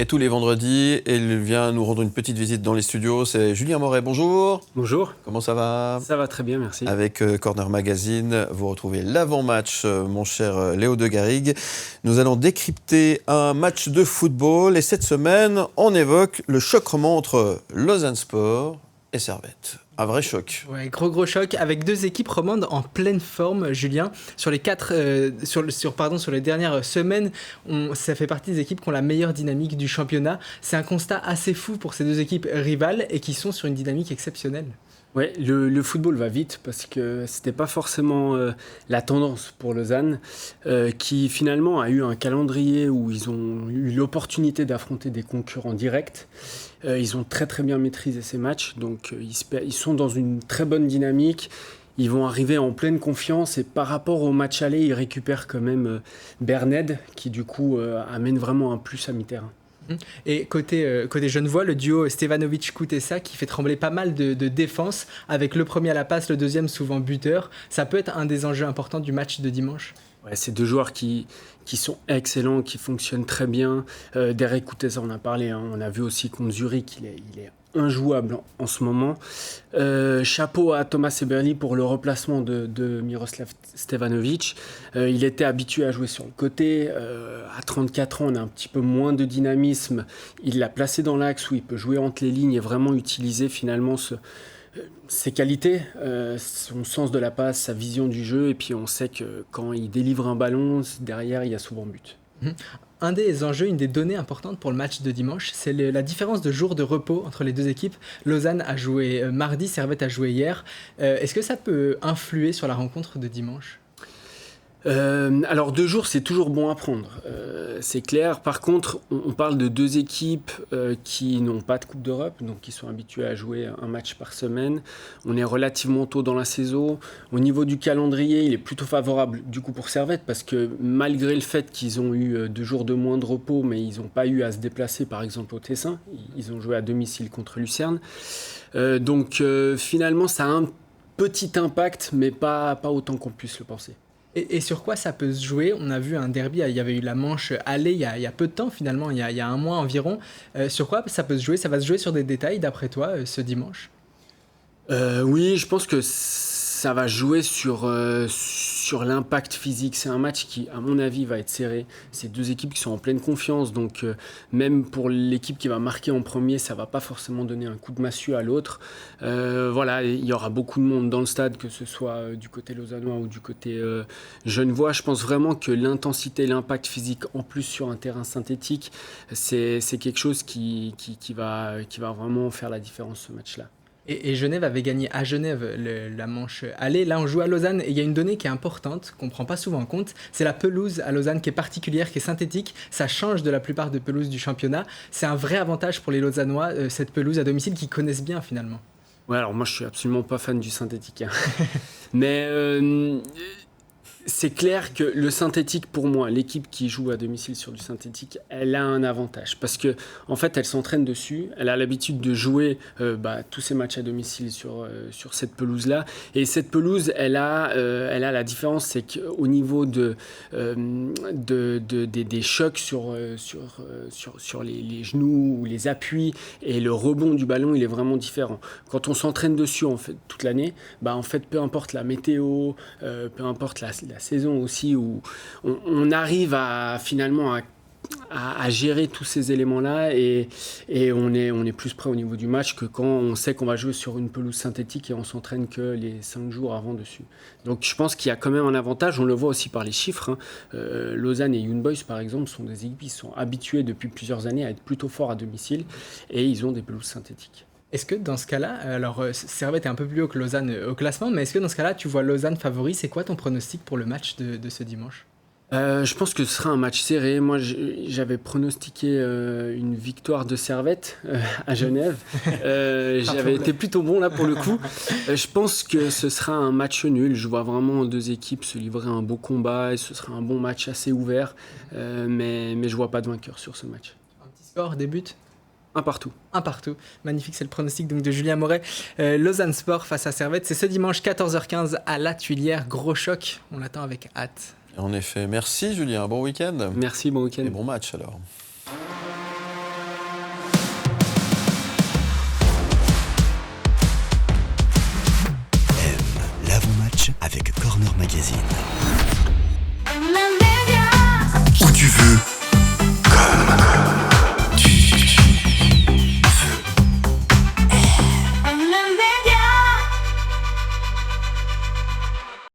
Et tous les vendredis, il vient nous rendre une petite visite dans les studios. C'est Julien Moret, bonjour. Bonjour. Comment ça va ? Ça va très bien, merci. Avec Corner Magazine, vous retrouvez l'avant-match, mon cher Léo de Garrigue. Nous allons décrypter un match de football. Et cette semaine, on évoque le choc roman entre Lausanne Sport et Servette. Un vrai choc. Ouais, gros choc avec deux équipes romandes en pleine forme, Julien. Sur les dernières semaines, ça fait partie des équipes qui ont la meilleure dynamique du championnat. C'est un constat assez fou pour ces deux équipes rivales et qui sont sur une dynamique exceptionnelle. Ouais, le football va vite parce que c'était pas forcément la tendance pour Lausanne, qui finalement a eu un calendrier où ils ont eu l'opportunité d'affronter des concurrents directs. Ils ont très bien maîtrisé ces matchs, donc ils sont dans une très bonne dynamique. Ils vont arriver en pleine confiance et par rapport au match aller, ils récupèrent quand même Berned qui du coup amène vraiment un plus à mi-terrain. Et côté Genevois, le duo Stevanovic-Kutesa qui fait trembler pas mal de défense, avec le premier à la passe, le deuxième souvent buteur. Ça peut être un des enjeux importants du match de dimanche. Ouais, c'est deux joueurs qui sont excellents, qui fonctionnent très bien. Derek Kutesa, on en a parlé, hein. On a vu aussi contre Zurich, il est injouable en ce moment. Chapeau à Thomas Eberli pour le replacement de Miroslav Stevanovic. Il était habitué à jouer sur le côté. À 34 ans, on a un petit peu moins de dynamisme. Il l'a placé dans l'axe où il peut jouer entre les lignes et vraiment utiliser finalement ses qualités, son sens de la passe, sa vision du jeu. Et puis on sait que quand il délivre un ballon, derrière, il y a souvent but. Un des enjeux, une des données importantes pour le match de dimanche, c'est la différence de jours de repos entre les deux équipes. Lausanne a joué mardi, Servette a joué hier. Est-ce que ça peut influer sur la rencontre de dimanche ? Alors 2 jours, c'est toujours bon à prendre, c'est clair. Par contre, on parle de 2 équipes qui n'ont pas de Coupe d'Europe, donc qui sont habituées à jouer un match par semaine. On est relativement tôt dans la saison. Au niveau du calendrier, il est plutôt favorable du coup pour Servette, parce que malgré le fait qu'ils ont eu 2 jours de moins de repos, mais ils n'ont pas eu à se déplacer par exemple au Tessin. Ils ont joué à domicile contre Lucerne. Donc finalement, ça a un petit impact, mais pas autant qu'on puisse le penser. Et sur quoi ça peut se jouer ? On a vu un derby, il y avait eu la Manche aller il y a peu de temps finalement, il y a un mois environ. Sur quoi ça peut se jouer ? Ça va se jouer sur des détails d'après toi ce dimanche ? Oui, je pense que ça va jouer sur l'impact physique. C'est un match qui, à mon avis, va être serré. C'est 2 équipes qui sont en pleine confiance. Donc, même pour l'équipe qui va marquer en premier, ça ne va pas forcément donner un coup de massue à l'autre. Voilà, il y aura beaucoup de monde dans le stade, que ce soit du côté lausannois ou du côté genevois. Je pense vraiment que l'intensité, l'impact physique, en plus sur un terrain synthétique, c'est quelque chose qui va vraiment faire la différence, ce match-là. Et Genève avait gagné à Genève la Manche aller. Là, on joue à Lausanne et il y a une donnée qui est importante, qu'on ne prend pas souvent en compte. C'est la pelouse à Lausanne qui est particulière, qui est synthétique. Ça change de la plupart des pelouses du championnat. C'est un vrai avantage pour les Lausannois, cette pelouse à domicile qu'ils connaissent bien finalement. Ouais, alors moi je suis absolument pas fan du synthétique, hein. Mais c'est clair que le synthétique, pour moi, l'équipe qui joue à domicile sur du synthétique, elle a un avantage. Parce que, en fait, elle s'entraîne dessus. Elle a l'habitude de jouer tous ses matchs à domicile sur cette pelouse-là. Et cette pelouse, elle a la différence, c'est qu'au niveau des chocs sur les genoux ou les appuis et le rebond du ballon, il est vraiment différent. Quand on s'entraîne dessus en fait, toute l'année, en fait, peu importe la météo, peu importe la saison aussi, où on arrive finalement à gérer tous ces éléments-là et on est plus près au niveau du match que quand on sait qu'on va jouer sur une pelouse synthétique et on s'entraîne que les 5 jours avant dessus. Donc je pense qu'il y a quand même un avantage, on le voit aussi par les chiffres, hein. Lausanne et Young Boys par exemple sont des équipes qui sont habituées depuis plusieurs années à être plutôt forts à domicile et ils ont des pelouses synthétiques. Est-ce que dans ce cas-là, alors Servette est un peu plus haut que Lausanne au classement, mais est-ce que dans ce cas-là, tu vois Lausanne favori ? C'est quoi ton pronostic pour le match de ce dimanche ? Je pense que ce sera un match serré. Moi, j'avais pronostiqué une victoire de Servette à Genève. J'avais été plutôt bon là pour le coup. Je pense que ce sera un match nul. Je vois vraiment 2 équipes se livrer un beau combat et ce sera un bon match assez ouvert. Mais je vois pas de vainqueur sur ce match. Un petit score, des buts ? 1 partout. 1 partout. Magnifique, c'est le pronostic donc de Julien Moret. Lausanne Sport face à Servette, c'est ce dimanche 14h15 à La Tuilière. Gros choc, on l'attend avec hâte. En effet, merci Julien, bon week-end. Merci, bon week-end. Et bon match alors. match avec Corner Magazine. Où tu veux, comme.